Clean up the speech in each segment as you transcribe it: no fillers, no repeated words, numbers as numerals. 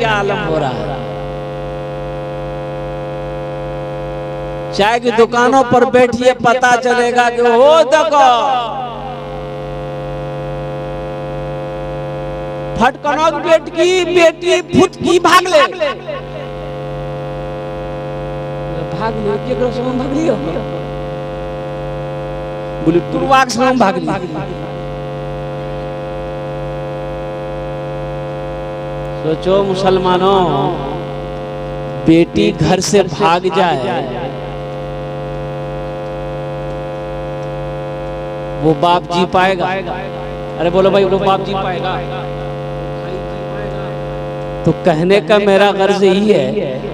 क्या आलम हो रहा है। चाय की दुकानों पर बैठिए, पता चलेगा कि हो देखो फटकनों बेटी फुट की भाग ले केकरो संग भाग लियो, बोले तुरवाक संग भाग ली। सोचो मुसलमानों, बेटी घर से भाग जाए वो बाप जी पाएगा? अरे बोलो भाई, वो बाप जी पाएगा? तो कहने का मेरा गर्ज यही है,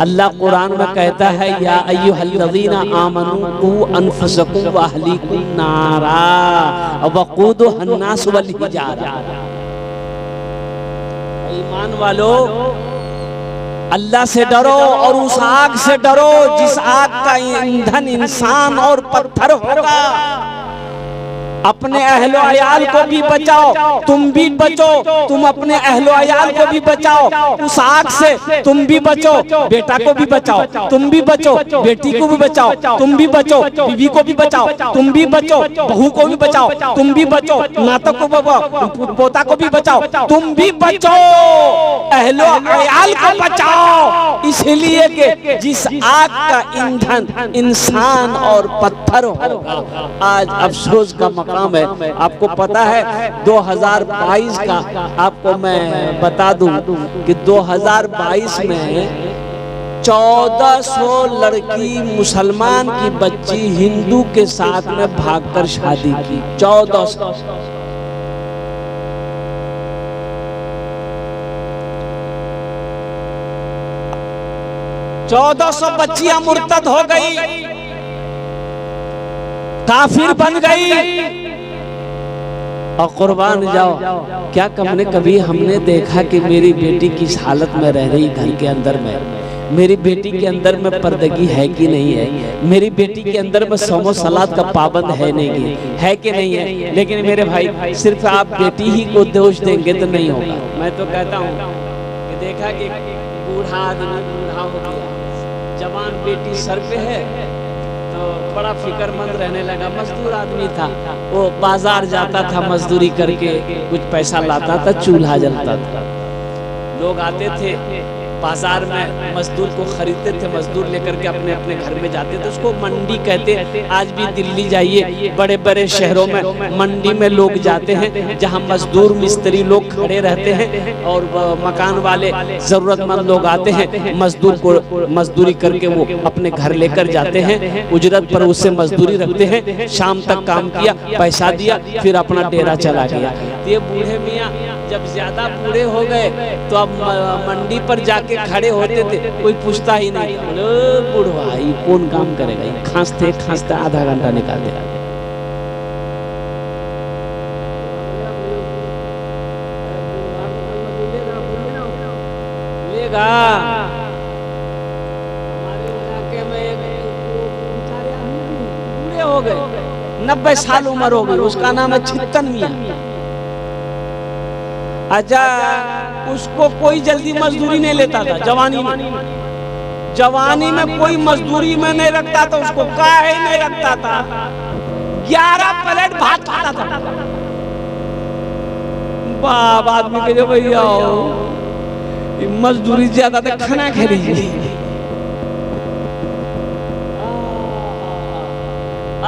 अल्लाह कुरान में कहता है या अय्युहल्लज़ीना आमनू कू अनफुसकुम व अहलीकुम नारा वक़ूदुहा अन्नास वल हिजारा। ईमान वालो, अल्लाह से डरो और उस आग से डरो जिस आग का ईंधन इंसान और पत्थर होगा। अपने अहलो अयाल को भी बचाओ, तुम भी बचो, तुम अपने अहलो अयाल को भी बचाओ उस आग से, तुम भी बचो, बेटा को भी बचाओ, तुम भी बचो, बेटी को भी बचाओ, तुम भी बचो, बीवी को भी बचाओ, तुम भी बचो, बहू को भी बचाओ, तुम भी बचो, नाता को बचाओ, पोता को भी बचाओ, तुम भी बचो, अहलो अयाल को बचाओ। इसलिए कि जिस आग का ईंधन इंसान और पत्थर होगा। आज अफसोस का काम है, आपको पता है 2022 का आपको मैं बता दूं कि 2022 में 1400 लड़की मुसलमान की बच्ची हिंदू के साथ में भागकर शादी की। 1400 1400 बच्चियां मुर्तद हो गई, काफिर बन गई। और कुर्बान जाओ, क्या कभी हमने देखा कि मेरी बेटी किस हालत में रह रही घर के अंदर में? मेरी बेटी के अंदर में पर्दगी है कि नहीं है? मेरी बेटी के अंदर में सौमो सलात का पाबंद है नहीं है कि नहीं है? लेकिन मेरे भाई, सिर्फ आप बेटी ही को दोष देंगे तो नहीं होगा। मैं तो कहता हूँ कि देखा कि बूढ़ा आदमी बूढ़ा हो गया, जवान बेटी सर पे है तो बड़ा फिक्रमंद रहने लगा। मजदूर आदमी था, वो बाजार जाता था, मजदूरी करके कुछ पैसा लाता था, चूल्हा जलता था। लोग आते थे बाजार में, मजदूर को खरीदते थे, मजदूर लेकर के अपने अपने घर में जाते थे। उसको मंडी कहते। आज भी दिल्ली जाइए, बड़े बड़े शहरों में मंडी में लोग जाते हैं जहां मजदूर मिस्त्री लोग खड़े रहते हैं और मकान वाले जरूरतमंद लोग आते हैं, मजदूर को मजदूरी करके वो अपने घर लेकर जाते हैं, उजरत पर उससे मजदूरी रखते हैं। शाम तक काम किया, पैसा दिया, फिर अपना डेरा चला गया। ये बूढ़े मियाँ जब ज्यादा बूढ़े हो गए तो अब मंडी पर जाके खड़े होते थे, कोई पूछता ही नहीं। बूढ़ा ये कौन काम करेगा? ये खांसते खांसते आधा घंटा निकाल दे। हमारे इलाके में एक बूढ़े हो गए, 90 साल उम्र हो गई, उसका नाम है चित्तन मियाँ। अच्छा, उसको कोई जल्दी मजदूरी नहीं लेता था। जवानी में कोई मजदूरी में नहीं रखता था, उसको काहे नहीं रखता था। 11 प्लेट भात खाता था। बाप आदमी के जो भैया मजदूरी ज्यादा था, खाना खा लीजिए।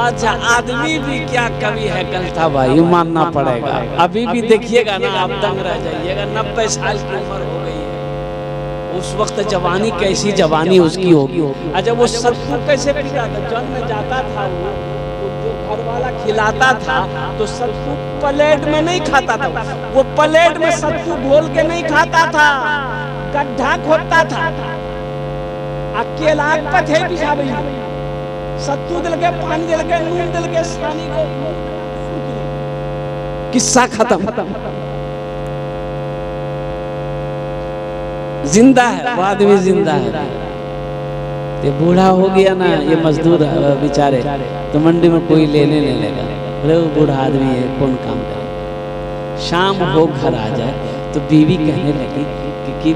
अच्छा, आदमी भी क्या कभी है कल था भाई, मानना पड़ेगा। अभी भी देखिएगा ना, आप दंग रह जाइएगा। 90 साल की उम्र हो गई है, उस वक्त जवानी कैसी जवानी उसकी होगी। अच्छा, वो सत्तू कैसे पीता था? जन्म जाता था वो जो घर वाला खिलाता था तो सत्तू प्लेट में नहीं खाता था, वो प्लेट में सत्तू घोल के नहीं खाता था, गड्ढा खोदता था। अकेला पथे पिछाबी सत्तू दिल के, पानी दिल के, नून दिल के, सानी को किस्सा खत्म। जिंदा है वो आदमी, जिंदा है। ये बूढ़ा हो गया ना, ये मजदूर बेचारे, तो मंडी में कोई लेने नहीं लगा। बोले वो बूढ़ा आदमी है, कौन काम करे। शाम हो घर आ जाए तो बीवी कहने लगी कि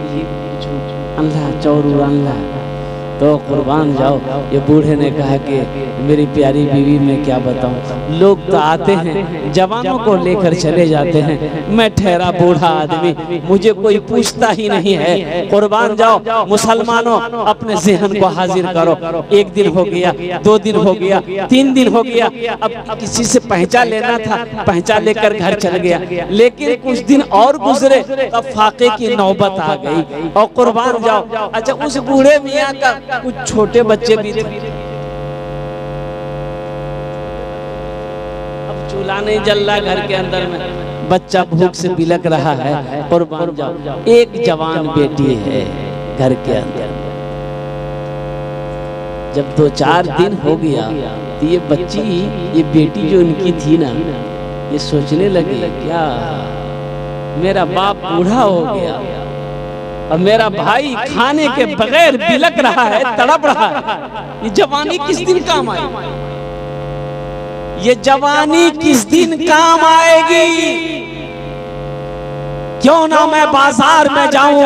अल्लाह चौरू अल्लाह तो कुर्बान जाओ। ये बूढ़े ने कहा कि मेरी प्यारी बीवी मैं क्या बताऊं, लोग तो आते हैं जवानों को लेकर चले जाते हैं, मैं ठहरा बूढ़ा आदमी, मुझे कोई पूछता ही नहीं है। कुर्बान जाओ मुसलमानों, अपने ज़हन को हाजिर करो। 1 दिन हो गया, 2 दिन हो गया, 3 दिन हो गया, अब किसी से पहचान लेना था, पहचान लेकर घर चल गया। लेकिन कुछ दिन और गुजरे तब फाके की नौबत आ गई और कुर्बान जाओ। अच्छा, उस बूढ़े मियाँ का कुछ छोटे बच्चे भी थे। अब चूल्हा नहीं जल रहा घर के अंदर में, बच्चा भूख से बिलक रहा है। कुर्बान जाओ, एक जवान बेटी है घर के अंदर। जब 2-4 दिन हो गया तो ये बच्ची, ये बेटी जो इनकी थी ना, ये सोचने लगी क्या मेरा बाप बूढ़ा हो गया और मेरा भाई खाने के बगैर बिलक रहा है, तड़प रहा है, ये जवानी किस दिन काम आएगी? ये जवानी किस दिन काम आएगी? क्यों ना मैं बाजार में जाऊं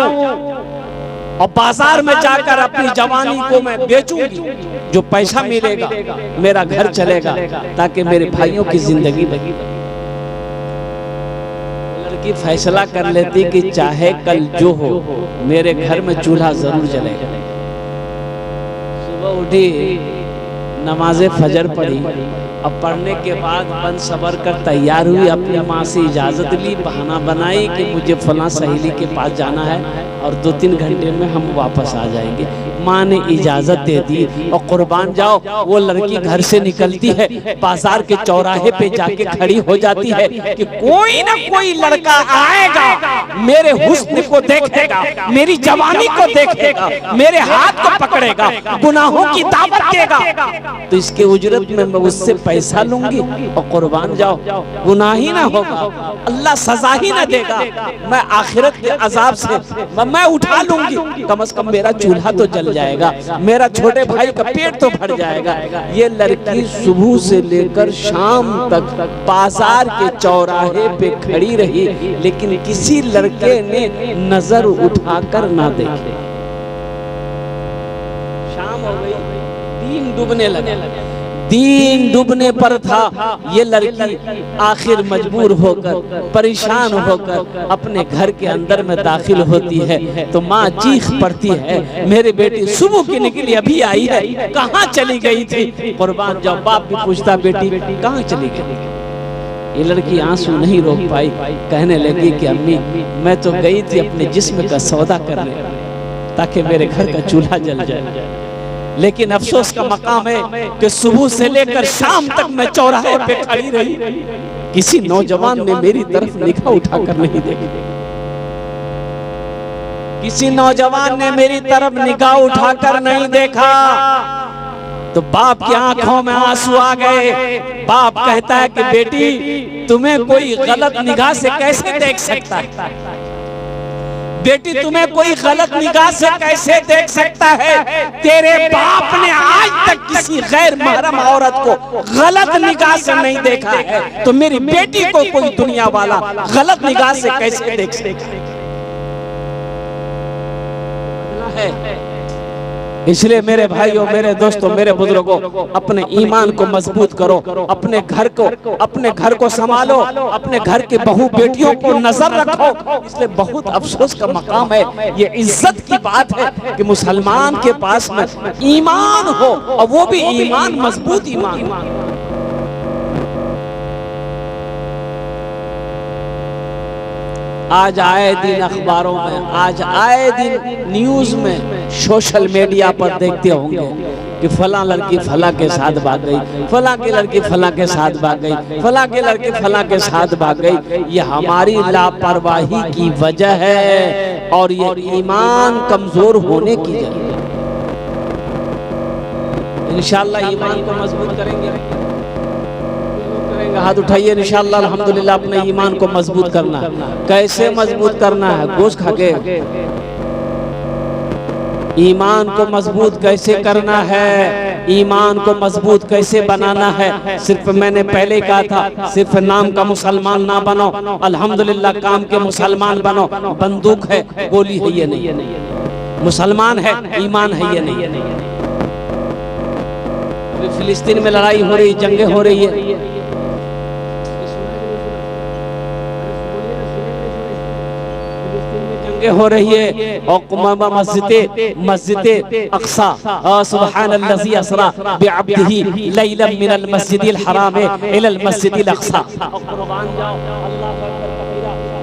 और बाजार में जाकर अपनी जवानी को मैं बेचूंगी, जो पैसा मिलेगा मेरा घर चलेगा, ताकि मेरे भाइयों की जिंदगी बनी। की फैसला कर लेती कि चाहे कल जो हो मेरे घर में चूल्हा जरूर जलेगा। सुबह उठी, नमाज़े फजर पढ़ी, अब पढ़ने के बाद बन सबर कर तैयार हुई, अपनी माँ से इजाज़त ली, बहाना बनाई कि मुझे फलां सहेली के पास जाना है और 2-3 घंटे में हम वापस आ जाएंगे। माँ ने इजाज़त दे दी और कुर्बान जाओ, वो लड़की घर से निकलती है, बाजार के चौराहे पे जाके खड़ी हो जाती है कि कोई ना कोई लड़का आएगा, मेरे हुस्न को देखेगा, मेरी जवानी को देखेगा, मेरे हाथ को पकड़ेगा, गुनाहों की दावत देगा, तो इसके उजरत में मैं उससे पैसा लूंगी और कुर्बान जाओ गुनाह ही ना होगा, अल्लाह सजा ही ना देगा, मैं आखिरत के अजाब से मैं उठा लूंगी, कम से कम मेरा चूल्हा तो जल जाएगा, मेरा छोटे भाई का पेट तो भर जाएगा। ये लड़की सुबह से लेकर शाम तक बाजार के चौराहे पे खड़ी रही, लेकिन किसी लड़के ने नजर उठाकर ना देखे। शाम हो गई, दिन डूबने लगा, दिन डूबने पर था। ये लड़की आखिर मजबूर होकर, परेशान होकर अपने घर के अंदर में दाखिल होती है तो माँ चीख पड़ती है, मेरी बेटी सुबह की निकली अभी आई है, कहाँ चली गई थी? कुर्बान जाओ, बाप भी पूछता बेटी कहाँ चली गई? ये लड़की आंसू नहीं रोक पाई, कहने लगी कि अम्मी मैं तो गई थी अपने जिस्म का सौदा करने ताकि मेरे घर का चूल्हा जल जाए, लेकिन अफसोस का मकाम है कि सुबह से लेकर शाम तक मैं चौराहे पे खड़ी रही, किसी नौजवान ने मेरी तरफ निगाह उठाकर नहीं देखी, किसी नौजवान ने मेरी तरफ निगाह उठाकर नहीं देखा। तो बाप की आंखों में आंसू आ गए। बाप कहता है कि बेटी तुम्हें कोई गलत निगाह से कैसे देख सकता है? बेटी तुम्हें कोई गलत निगाह से कैसे देख सकता है? तेरे बाप ने आज तक किसी गैर महरम औरत को गलत निगाह से नहीं देखा है, तो मेरी बेटी को कोई दुनिया वाला गलत निगाह से कैसे देख सकता है? इसलिए मेरे भाइयों, मेरे दोस्तों, मेरे बुजुर्गों, अपने ईमान को मजबूत करो, अपने घर को संभालो, अपने घर के बहू बेटियों को नजर रखो। इसलिए बहुत अफसोस का मकाम है, ये इज्जत की बात है कि मुसलमान के पास में ईमान हो, और वो भी ईमान मजबूत ईमान। आज आए दिन अखबारों में, आज आए दिन न्यूज में, सोशल मीडिया पर देखते होंगे कि फला लड़की फला के साथ भाग गई, फला की लड़की फला के साथ भाग गई, फला की लड़की फला के साथ भाग गई। ये हमारी लापरवाही की वजह है और ये ईमान कमजोर होने की वजह है। इंशाअल्लाह ईमान को मजबूत करेंगे, हाथ उठाइए इंशाअल्लाह। अल्हम्दुलिल्लाह अपने ईमान को मजबूत करना। कैसे मजबूत करना है? गोश्त खा के ईमान को मजबूत कैसे करना है? ईमान को मजबूत कैसे बनाना है? सिर्फ मैंने पहले कहा था, सिर्फ नाम का मुसलमान ना बनो, अल्हम्दुलिल्लाह काम के मुसलमान बनो। बंदूक है, गोली है, ये नहीं। मुसलमान है, ईमान है ये नहीं। अभी फिलिस्तीन में लड़ाई हो रही, जंगें हो रही है, हो रही है, और मस्जिद अक्सा, सुब्हानल्लज़ी अस्रा बिअब्दिही लैलन मिनल मस्जिदिल हराम इलल मस्जिदिल अक्सा।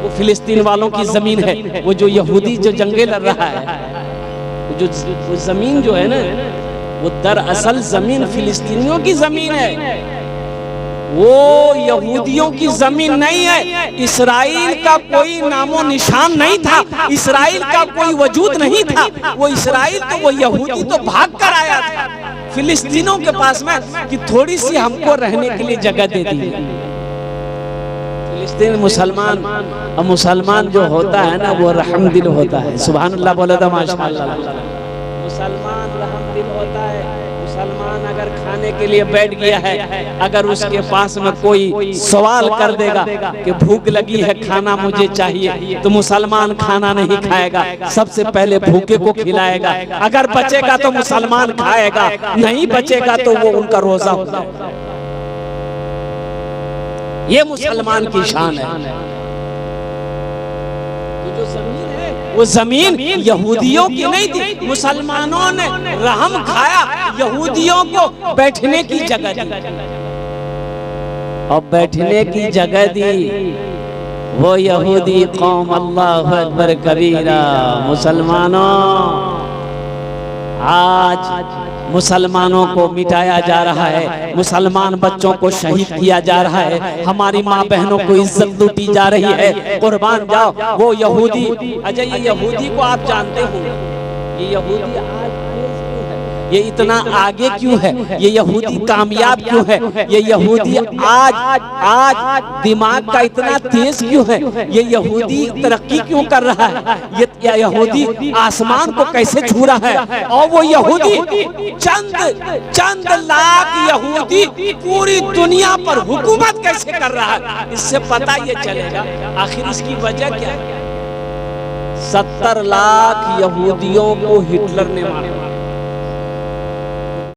वो फिलिस्तीन वालों की जमीन है, वो जो यहूदी जो जंगे लड़ रहा है, वो जमीन जो है ना, वो दरअसल जमीन फिलिस्तीनियों की जमीन है, वो यहूदियों की जमीन नहीं है। इस्राइल का कोई नामो निशान नहीं था, इस्राइल का कोई वजूद नहीं था। वो इस्राइल तो वो यहूदी तो भाग कर आया था फिलिस्तीनों के पास में कि थोड़ी सी हमको रहने के लिए जगह दे दी। फिलिस्तीन मुसलमान, और मुसलमान जो होता है ना वो रहमदिल होता है। सुभान अल्लाह बोला था माशाअल्लाह। मुसलमान रहमदिल होता है। मुसलमान अगर खाने के लिए बैठ गया है, अगर उसके पास में कोई सवाल कर देगा कि भूख लगी है, खाना मुझे चाहिए, तो मुसलमान खाना नहीं खाएगा, सबसे पहले भूखे को खिलाएगा। अगर बचेगा तो मुसलमान खाएगा, नहीं बचेगा तो वो उनका रोजा होगा। ये मुसलमान की शान है। जो जमीन है वो जमीन यहूदियों की नहीं थी, मुसलमानों ने रहम खाया, यहूदियों को बैठने की जगह दी, और बैठने की जगह दी वो यहूदी कौम। अल्लाहु अकबर कबीरा। मुसलमानों, आज मुसलमानों को मिटाया जा रहा है, मुसलमान बच्चों को शहीद किया जा रहा है, हमारी माँ बहनों को इज्जत लूटी जा रही है। कुर्बान जाओ वो यहूदी। अच्छा, ये यहूदी को आप जानते हो, ये यहूदी आज ये इतना आगे क्यों है, ये यहूदी कामयाब क्यों है, ये यहूदी आज दिमाग का इतना तेज क्यों है, ये यहूदी तरक्की क्यों कर रहा है, ये यहूदी आसमान को कैसे छू रहा है, और वो यहूदी चंद लाख यहूदी पूरी दुनिया पर हुकूमत कैसे कर रहा है। इससे पता ये चलेगा आखिर इसकी वजह क्या है। 70 लाख यहूदियों को हिटलर ने मारा।